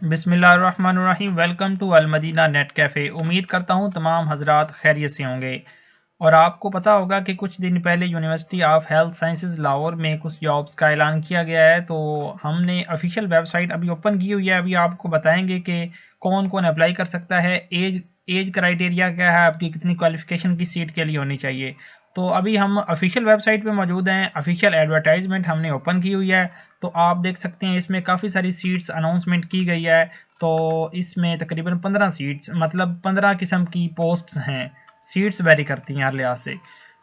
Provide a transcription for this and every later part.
बिस्मिल्लाहिर्रहमानिर्रहीम। Welcome to Al Madina net cafe. उम्मीद करता हूँ तमाम हजरात खैरियत से होंगे। और आपको पता होगा कि कुछ दिन पहले university of health sciences Lahore में कुछ जॉब्स का ऐलान किया गया है। तो हमने ऑफिशियल वेबसाइट अभी ओपन की हुई है। अभी आपको बताएंगे कि कौन कौन अप्लाई कर सकता है, एज क्राइटेरिया क्या है, आपकी कितनी क्वालिफिकेशन की सीट के लिए होनी चाहिए। तो अभी हम ऑफिशियल वेबसाइट पे मौजूद हैं। ऑफिशियल एडवर्टाइजमेंट हमने ओपन की हुई है। तो आप देख सकते हैं इसमें काफ़ी सारी सीट्स अनाउंसमेंट की गई है। तो इसमें तकरीबन 15 सीट्स मतलब 15 किस्म की पोस्ट्स हैं। सीट्स वेरी करती हैं हर लिहाज से।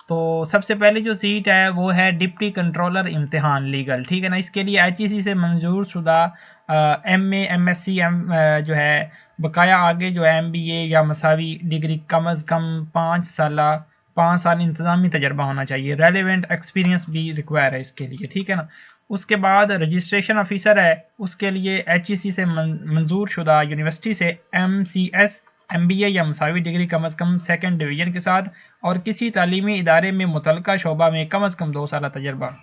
तो सबसे पहले जो सीट है वो है डिप्टी कंट्रोलर इम्तिहान लीगल, ठीक है ना। इसके लिए एचईसी से मंजूर शुदा एमए एमएससी जो है बकाया आगे जो है एमबीए या मसावी डिग्री कम अज़ कम 5 साल इंतज़ामी तजर्बा होना चाहिए। रेलिवेंट एक्सपीरियंस भी रिक्वायर है इसके लिए, ठीक है ना। उसके बाद रजिस्ट्रेशन ऑफिसर है, उसके लिए एचईसी से मंजूर शुदा यूनिवर्सिटी से एमसीएस एमबीए या मसावी डिग्री कम अज़ कम सेकंड डिवीजन के साथ और किसी तालीमी इदारे में मुतलका शोबा में कम अज़ कम 2 साल तजर्बा।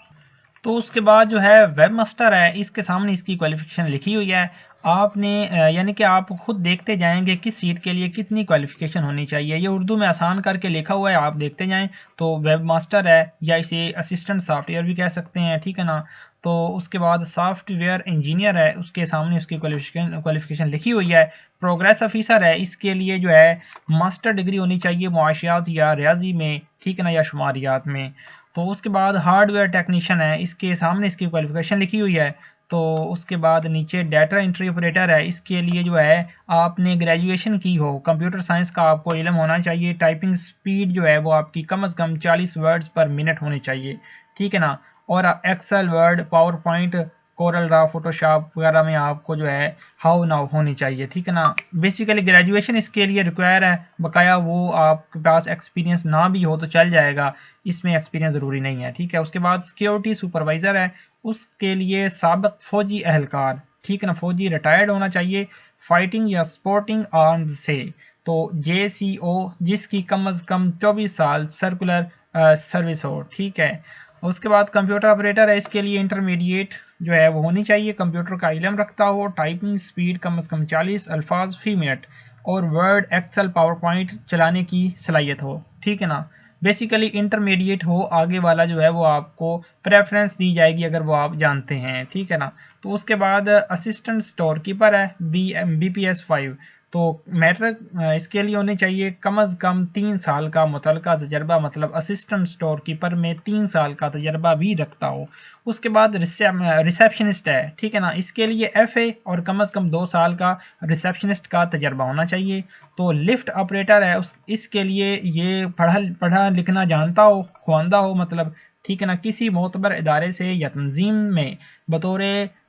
तो उसके बाद जो है वेब मास्टर है, इसके सामने इसकी क्वालिफिकेशन लिखी हुई है। आपने यानी कि आप खुद देखते जाएंगे किस सीट के लिए कितनी क्वालिफिकेशन होनी चाहिए। ये उर्दू में आसान करके लिखा हुआ है, आप देखते जाएं। तो वेब मास्टर है या इसे असिस्टेंट सॉफ्टवेयर भी कह सकते हैं, ठीक है ना। तो उसके बाद सॉफ्टवेयर इंजीनियर है, उसके सामने उसकी क्वालिफिकेशन लिखी हुई है। प्रोग्रेस ऑफिसर है, इसके लिए जो है मास्टर डिग्री होनी चाहिए मुआशियात या रियाजी में, ठीक है ना, या शुमारियात में। तो उसके बाद हार्डवेयर टेक्नीशियन है, इसके सामने इसकी क्वालिफिकेशन लिखी हुई है। तो उसके बाद नीचे डाटा एंट्री ऑपरेटर है, इसके लिए जो है आपने ग्रेजुएशन की हो, कंप्यूटर साइंस का आपको इल्म होना चाहिए। टाइपिंग स्पीड जो है वो आपकी कम अज़ कम 40 वर्ड्स पर मिनट होनी चाहिए, ठीक है ना। और Excel, Word, PowerPoint, CorelDRAW, Photoshop वगैरह में आपको जो है हाउ नाउ होनी चाहिए, ठीक है ना। बेसिकली ग्रेजुएशन इसके लिए रिक्वायर है। बकाया वो आपके पास एक्सपीरियंस ना भी हो तो चल जाएगा, इसमें एक्सपीरियंस ज़रूरी नहीं है, ठीक है। उसके बाद सिक्योरिटी सुपरवाइज़र है, उसके लिए साबिक फौजी अहलकार, ठीक है ना, फौजी रिटायर्ड होना चाहिए फाइटिंग या स्पोर्टिंग आर्म्स से। तो JCO जिसकी कम अज़ कम 24 साल सर्कुलर सर्विस हो, ठीक है। उसके बाद कंप्यूटर ऑपरेटर है, इसके लिए इंटरमीडिएट जो है वो होनी चाहिए, कंप्यूटर का इल्म रखता हो, टाइपिंग स्पीड कम अज़ कम 40 अल्फाज फी मिनट और वर्ड, एक्सेल, पावर पॉइंट चलाने की सलाहियत हो, ठीक है ना। बेसिकली इंटरमीडिएट हो, आगे वाला जो है वो आपको प्रेफरेंस दी जाएगी अगर वो आप जानते हैं, ठीक है ना। तो उसके बाद असिस्टेंट स्टोर कीपर है, BPS 5। तो मैट्रिक इसके लिए होने चाहिए कम अज़ कम 3 साल का मुतलका तजर्बा, मतलब असिस्टेंट स्टोर कीपर में 3 साल का तजर्बा भी रखता हो। उसके बाद रिसेप्शनिस्ट है, ठीक है ना, इसके लिए FA और कम अज़ कम 2 साल का रिसेप्शनिस्ट का तजर्बा होना चाहिए। तो लिफ्ट ऑपरेटर है, इसके लिए ये पढ़ा पढ़ा लिखना जानता हो, ख्वानदा हो मतलब, ठीक है ना, किसी मोतबर इदारे से या तंजीम में बतौर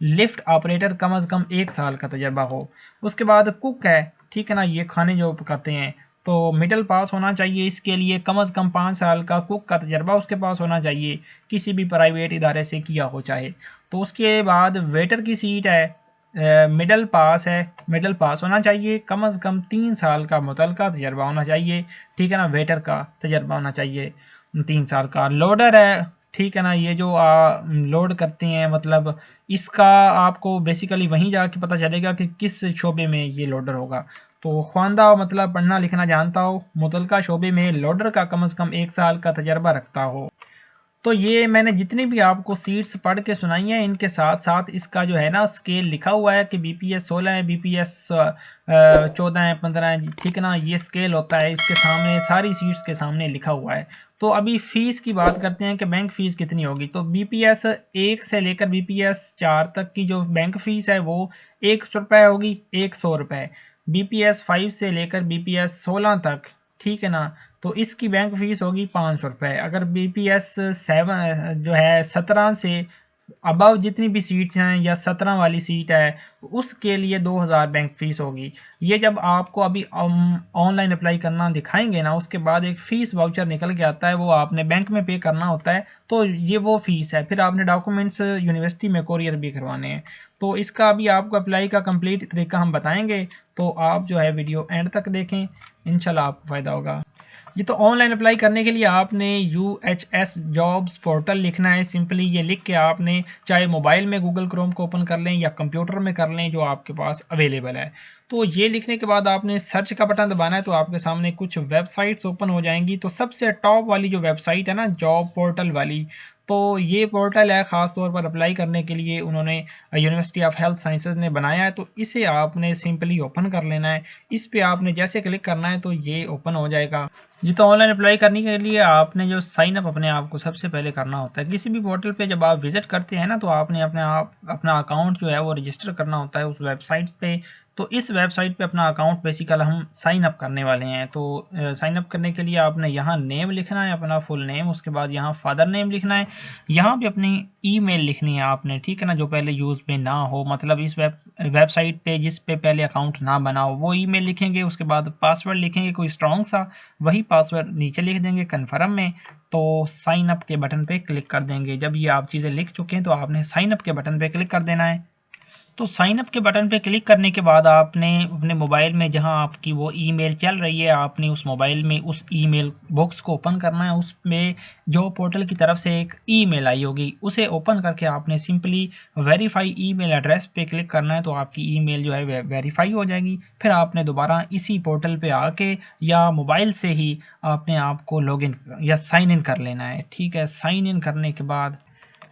लिफ्ट ऑपरेटर कम अज़ कम 1 साल का तजर्बा हो। उसके बाद कुक है, ठीक है ना, ये खाने जो पकाते हैं। तो मिडिल पास होना चाहिए, इसके लिए कम अज़ कम 5 साल का कुक का तजर्बा उसके पास होना चाहिए, किसी भी प्राइवेट इदारे से किया हो चाहे। तो उसके बाद वेटर की सीट है, मिडल पास है, मिडल पास होना चाहिए, कम अज़ कम 3 साल का मुतलका तजर्बा होना चाहिए, ठीक है ना। वेटर का तजर्बा होना चाहिए 3 साल का। लोडर है, ठीक है ना, ये जो लोड करते हैं मतलब इसका आपको बेसिकली वहीं जाके पता चलेगा कि किस शोबे में ये लोडर होगा। तो ख्वानदा मतलब पढ़ना लिखना जानता हो, मुतलका शोबे में लोडर का कम अज़ कम 1 साल का तजर्बा रखता हो। तो ये मैंने जितनी भी आपको सीट्स पढ़ के सुनाई हैं, इनके साथ साथ इसका जो है ना स्केल लिखा हुआ है कि BPS 16 है, BPS 14 है, 15 है, ठीक है ना। ये स्केल होता है, इसके सामने सारी सीट्स के सामने लिखा हुआ है। तो अभी फ़ीस की बात करते हैं कि बैंक फ़ीस कितनी होगी। तो BPS 1 से लेकर BPS 4 तक की जो बैंक फ़ीस है वो 100 रुपये होगी, 100 रुपये। BPS 5 से लेकर BPS 16 तक, ठीक है ना, तो इसकी बैंक फीस होगी 500 रुपये। अगर BPS 7 जो है 17 से अबव जितनी भी सीट्स हैं या 17 वाली सीट है तो उसके लिए 2000 बैंक फीस होगी। ये जब आपको अभी ऑनलाइन अप्लाई करना दिखाएंगे ना, उसके बाद एक फ़ीस वाउचर निकल के आता है, वो आपने बैंक में पे करना होता है। तो ये वो फ़ीस है, फिर आपने डॉक्यूमेंट्स यूनिवर्सिटी में कोरियर भी करवाने हैं। तो इसका अभी आपको अप्लाई का कंप्लीट तरीका हम बताएंगे, तो आप जो है वीडियो एंड तक देखें, इंशाल्लाह आपको फ़ायदा होगा। ये तो ऑनलाइन अप्लाई करने के लिए आपने UHS जॉब्स पोर्टल लिखना है। सिंपली ये लिख के आपने चाहे मोबाइल में गूगल क्रोम को ओपन कर लें या कंप्यूटर में कर लें जो आपके पास अवेलेबल है। तो ये लिखने के बाद आपने सर्च का बटन दबाना है तो आपके सामने कुछ वेबसाइट्स ओपन हो जाएंगी। तो सबसे टॉप वाली जो वेबसाइट है ना, जॉब पोर्टल वाली, तो ये पोर्टल है ख़ास तौर पर अप्लाई करने के लिए उन्होंने यूनिवर्सिटी ऑफ हेल्थ साइंसेज ने बनाया है। तो इसे आपने सिंपली ओपन कर लेना है। इस पे आपने जैसे क्लिक करना है तो ये ओपन हो जाएगा। जी, तो ऑनलाइन अप्लाई करने के लिए आपने जो साइन अप अपने आप को सबसे पहले करना होता है। किसी भी पोर्टल पे जब आप विजिट करते हैं ना तो आपने अपना अकाउंट जो है वो रजिस्टर करना होता है उस वेबसाइट पे। तो इस वेबसाइट पे अपना अकाउंट बेसिकली हम साइन अप करने वाले हैं। तो साइन अप करने के लिए आपने यहाँ नेम लिखना है, अपना फुल नेम, उसके बाद यहाँ फादर नेम लिखना है, यहाँ पे अपनी ईमेल लिखनी है आपने, ठीक है ना, जो पहले यूज़ में ना हो, मतलब इस वेबसाइट पे जिस पे पहले अकाउंट ना बना हो वो ईमेल लिखेंगे। उसके बाद पासवर्ड लिखेंगे कोई स्ट्रॉन्ग सा, वही पासवर्ड नीचे लिख देंगे कन्फर्म में। तो साइन अप के बटन पे क्लिक कर देंगे। जब ये आप चीज़ें लिख चुके हैं तो आपने साइन अप के बटन पे क्लिक कर देना है। तो साइन अप के बटन पे क्लिक करने के बाद आपने अपने मोबाइल में जहां आपकी वो ईमेल चल रही है, आपने उस मोबाइल में उस ईमेल बॉक्स को ओपन करना है। उसमें जो पोर्टल की तरफ से एक ईमेल आई होगी उसे ओपन करके आपने सिंपली वेरीफाई ईमेल एड्रेस पे क्लिक करना है। तो आपकी ईमेल जो है वेरीफाई हो जाएगी। फिर आपने दोबारा इसी पोर्टल पे आके या मोबाइल से ही अपने आप को लॉगिन या साइन इन कर लेना है। ठीक है, साइन इन करने के बाद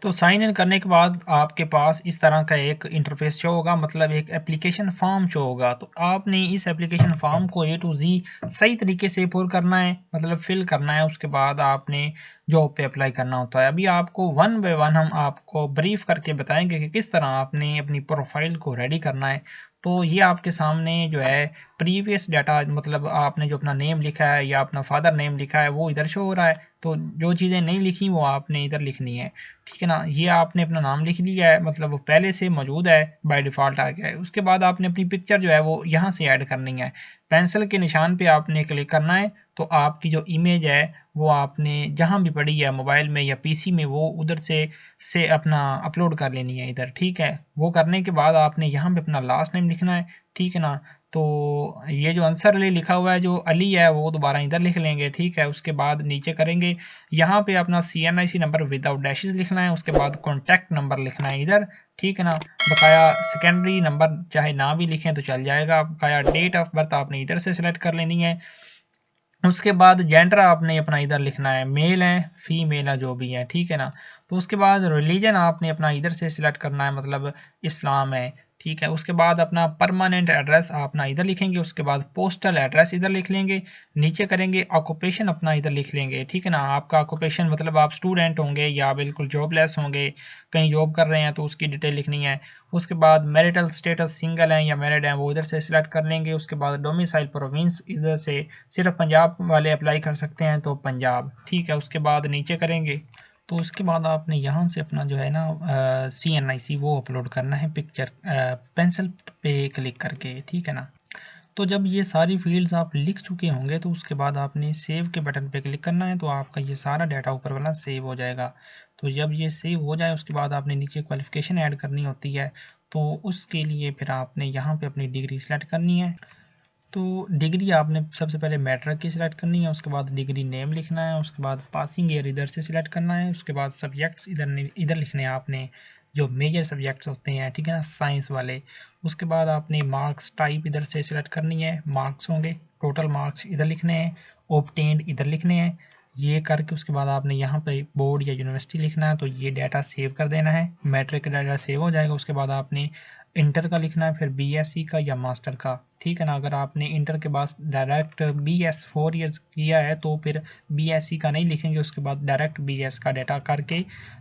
तो साइन इन करने के बाद आपके पास इस तरह का एक इंटरफेस शो होगा, मतलब एक एप्लीकेशन फॉर्म शो होगा। तो आपने इस एप्लीकेशन फॉर्म को A to Z सही तरीके से पुर करना है, मतलब फिल करना है। उसके बाद आपने जॉब पे अप्लाई करना होता है। अभी आपको वन बाय वन हम आपको ब्रीफ करके बताएंगे कि किस तरह आपने अपनी प्रोफाइल को रेडी करना है। तो ये आपके सामने जो है प्रीवियस डाटा, मतलब आपने जो अपना नेम लिखा है या अपना फादर नेम लिखा है वो इधर शो हो रहा है। तो जो चीज़ें नहीं लिखी वो आपने इधर लिखनी है, ठीक है ना। ये आपने अपना नाम लिख लिया है, मतलब वो पहले से मौजूद है, बाय डिफ़ॉल्ट आ गया है। उसके बाद आपने अपनी पिक्चर जो है वो यहाँ से ऐड करनी है। पेंसिल के निशान पे आपने क्लिक करना है। तो आपकी जो इमेज है वो आपने जहाँ भी पड़ी है मोबाइल में या पीसी में, वो उधर से अपना अपलोड कर लेनी है इधर, ठीक है। वो करने के बाद आपने यहाँ पे अपना लास्ट नेम लिखना है, ठीक है ना। तो ये जो अंसर अली लिखा हुआ है, जो अली है वो दोबारा इधर लिख लेंगे, ठीक है। उसके बाद नीचे करेंगे, यहाँ पे अपना CNIC नंबर विदाउट डैशेस लिखना है। उसके बाद कॉन्टैक्ट नंबर लिखना है इधर, ठीक है ना। बकाया सेकेंडरी नंबर चाहे ना भी लिखें तो चल जाएगा। बकाया डेट ऑफ बर्थ आपने इधर से सिलेक्ट कर लेनी है। उसके बाद जेंडर आपने अपना इधर लिखना है, मेल है फीमेल है जो भी है, ठीक है ना। तो उसके बाद रिलीजन आपने अपना इधर से सिलेक्ट करना है, मतलब इस्लाम है, ठीक है। उसके बाद अपना परमानेंट एड्रेस अपना इधर लिखेंगे। उसके बाद पोस्टल एड्रेस इधर लिख लेंगे। नीचे करेंगे ऑक्यूपेशन अपना इधर लिख लेंगे, ठीक है ना। आपका ऑक्यूपेशन मतलब आप स्टूडेंट होंगे या बिल्कुल जॉबलेस होंगे, कहीं जॉब कर रहे हैं तो उसकी डिटेल लिखनी है। उसके बाद मैरिटल स्टेटस सिंगल हैं या मैरिड हैं वो इधर से सिलेक्ट कर लेंगे। उसके बाद डोमिसाइल प्रोविंस इधर से सिर्फ पंजाब वाले अप्लाई कर सकते हैं तो पंजाब, ठीक है। उसके बाद नीचे करेंगे तो उसके बाद आपने यहाँ से अपना जो है ना CNIC वो अपलोड करना है पिक्चर पेंसिल पे क्लिक करके, ठीक है ना। तो जब ये सारी फील्ड्स आप लिख चुके होंगे तो उसके बाद आपने सेव के बटन पे क्लिक करना है। तो आपका ये सारा डाटा ऊपर वाला सेव हो जाएगा। तो जब ये सेव हो जाए उसके बाद आपने नीचे क्वालिफिकेशन ऐड करनी होती है। तो उसके लिए फिर आपने यहाँ पे अपनी डिग्री सेलेक्ट करनी है। तो डिग्री आपने सबसे पहले मैट्रिक की सिलेक्ट करनी है। उसके बाद डिग्री नेम लिखना है। उसके बाद पासिंग ईयर इधर से सिलेक्ट करना है। उसके बाद सब्जेक्ट्स इधर लिखने हैं आपने, जो मेजर सब्जेक्ट्स होते हैं, ठीक है ना, साइंस वाले। उसके बाद आपने मार्क्स टाइप इधर से सिलेक्ट करनी है, मार्क्स होंगे, टोटल मार्क्स इधर लिखने हैं, ऑब्टेन्ड इधर लिखने हैं। ये करके उसके बाद आपने यहाँ पे बोर्ड या यूनिवर्सिटी लिखना है। तो ये डाटा सेव कर देना है, मैट्रिक का डाटा सेव हो जाएगा। उसके बाद आपने इंटर का लिखना है, फिर BSc का या मास्टर का, ठीक है ना। अगर आपने इंटर के बाद डायरेक्ट BS 4 ईयर्स किया है तो फिर BSc का नहीं लिखेंगे, उसके बाद डायरेक्ट BS का डाटा करके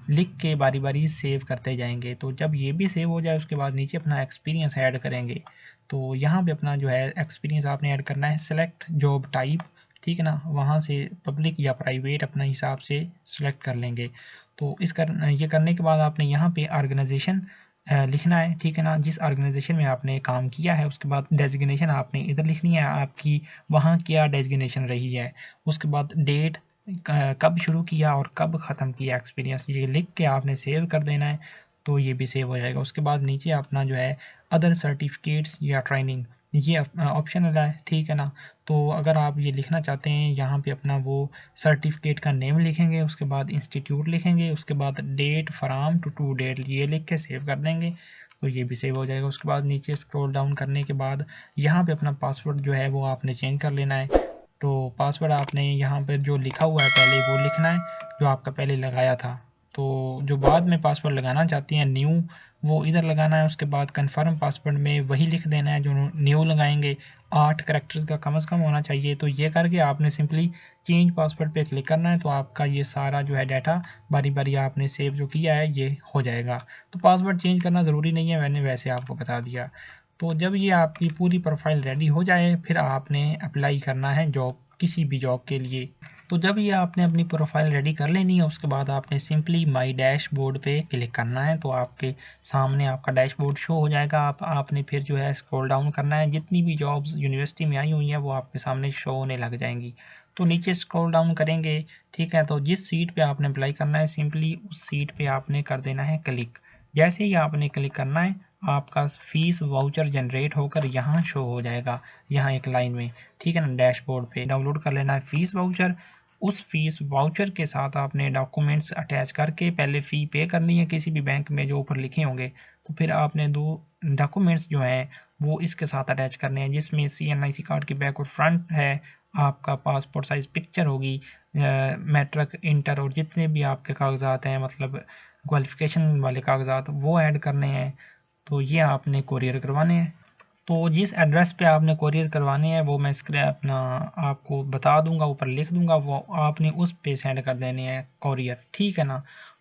लिख के बारी बारी सेव करते जाएंगे। तो जब ये भी सेव हो जाए उसके बाद नीचे अपना एक्सपीरियंस ऐड करेंगे। तो यहाँ पे अपना जो है एक्सपीरियंस आपने ऐड करना है, सेलेक्ट जॉब टाइप, ठीक है ना। वहाँ से पब्लिक या प्राइवेट अपने हिसाब से सिलेक्ट कर लेंगे। तो ये करने के बाद आपने यहाँ पे ऑर्गेनाइजेशन लिखना है, ठीक है ना, जिस ऑर्गेनाइजेशन में आपने काम किया है। उसके बाद डेजिग्नेशन आपने इधर लिखनी है, आपकी वहाँ क्या डेजिग्नेशन रही है। उसके बाद डेट, कब शुरू किया और कब ख़त्म किया एक्सपीरियंस, ये लिख के आपने सेव कर देना है। तो ये भी सेव हो जाएगा। उसके बाद नीचे अपना जो है अदर सर्टिफिकेट्स या ट्रेनिंग, ये ऑप्शनल है, ठीक है ना। तो अगर आप ये लिखना चाहते हैं यहाँ पे अपना वो सर्टिफिकेट का नेम लिखेंगे, उसके बाद इंस्टीट्यूट लिखेंगे, उसके बाद डेट फ्राम टू डेट ये लिख के सेव कर देंगे, तो ये भी सेव हो जाएगा। उसके बाद नीचे स्क्रॉल डाउन करने के बाद यहाँ पे अपना पासवर्ड जो है वो आपने चेंज कर लेना है। तो पासवर्ड आपने यहाँ पर जो लिखा हुआ है पहले वो लिखना है, जो आपका पहले लगाया था। तो जो बाद में पासवर्ड लगाना चाहती हैं न्यू, वो इधर लगाना है। उसके बाद कंफर्म पासवर्ड में वही लिख देना है जो न्यू लगाएंगे। 8 कैरेक्टर्स का कम से कम होना चाहिए। तो ये करके आपने सिंपली चेंज पासवर्ड पे क्लिक करना है, तो आपका ये सारा जो है डाटा बारी बारी आपने सेव जो किया है ये हो जाएगा। तो पासवर्ड चेंज करना ज़रूरी नहीं है, मैंने वैसे आपको बता दिया। तो जब ये आपकी पूरी प्रोफाइल रेडी हो जाए फिर आपने अप्लाई करना है जॉब, किसी भी जॉब के लिए। तो जब ये आपने अपनी प्रोफाइल रेडी कर लेनी है उसके बाद आपने सिंपली माई डैशबोर्ड पे क्लिक करना है, तो आपके सामने आपका डैशबोर्ड शो हो जाएगा। आपने फिर जो है स्क्रॉल डाउन करना है, जितनी भी जॉब्स यूनिवर्सिटी में आई हुई हैं वो आपके सामने शो होने लग जाएंगी। तो नीचे स्क्रॉल डाउन करेंगे, ठीक है, तो जिस सीट पे आपने अप्लाई करना है सिंपली उस सीट पे आपने कर देना है क्लिक। जैसे ही आपने क्लिक करना है आपका फीस वाउचर जनरेट होकर यहाँ शो हो जाएगा, यहाँ एक लाइन में, ठीक है ना। डैशबोर्ड पे डाउनलोड कर लेना है फीस वाउचर। उस फीस वाउचर के साथ आपने डॉक्यूमेंट्स अटैच करके पहले फ़ी पे करनी है किसी भी बैंक में जो ऊपर लिखे होंगे, तो फिर आपने 2 डॉक्यूमेंट्स जो हैं वो इसके साथ अटैच करने हैं, जिसमें CNIC कार्ड की बैक और फ्रंट है, आपका पासपोर्ट साइज़ पिक्चर होगी, मैट्रिक, इंटर और जितने भी आपके कागजात हैं मतलब क्वालिफिकेशन वाले कागजात वो ऐड करने हैं। तो ये आपने कोरियर करवाने हैं। तो जिस एड्रेस पे आपने कोरियर करवाने हैं वो मैं अपना आपको बता दूंगा, ऊपर लिख दूंगा, वो आपने उस पे सेंड कर देने हैं कोरियर, ठीक है ना।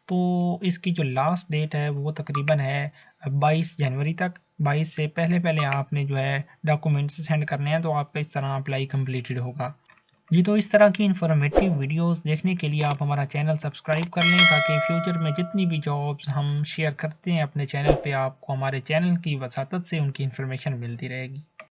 तो इसकी जो लास्ट डेट है वो तकरीबन है 22 जनवरी तक। 22 से पहले पहले आपने जो है डॉक्यूमेंट्स सेंड करने हैं, तो आपका इस तरह अप्लाई कंप्लीटेड होगा। जी, तो इस तरह की इन्फॉर्मेटिव वीडियोस देखने के लिए आप हमारा चैनल सब्सक्राइब कर लें, ताकि फ्यूचर में जितनी भी जॉब्स हम शेयर करते हैं अपने चैनल पे आपको हमारे चैनल की वसातत से उनकी इन्फॉर्मेशन मिलती रहेगी।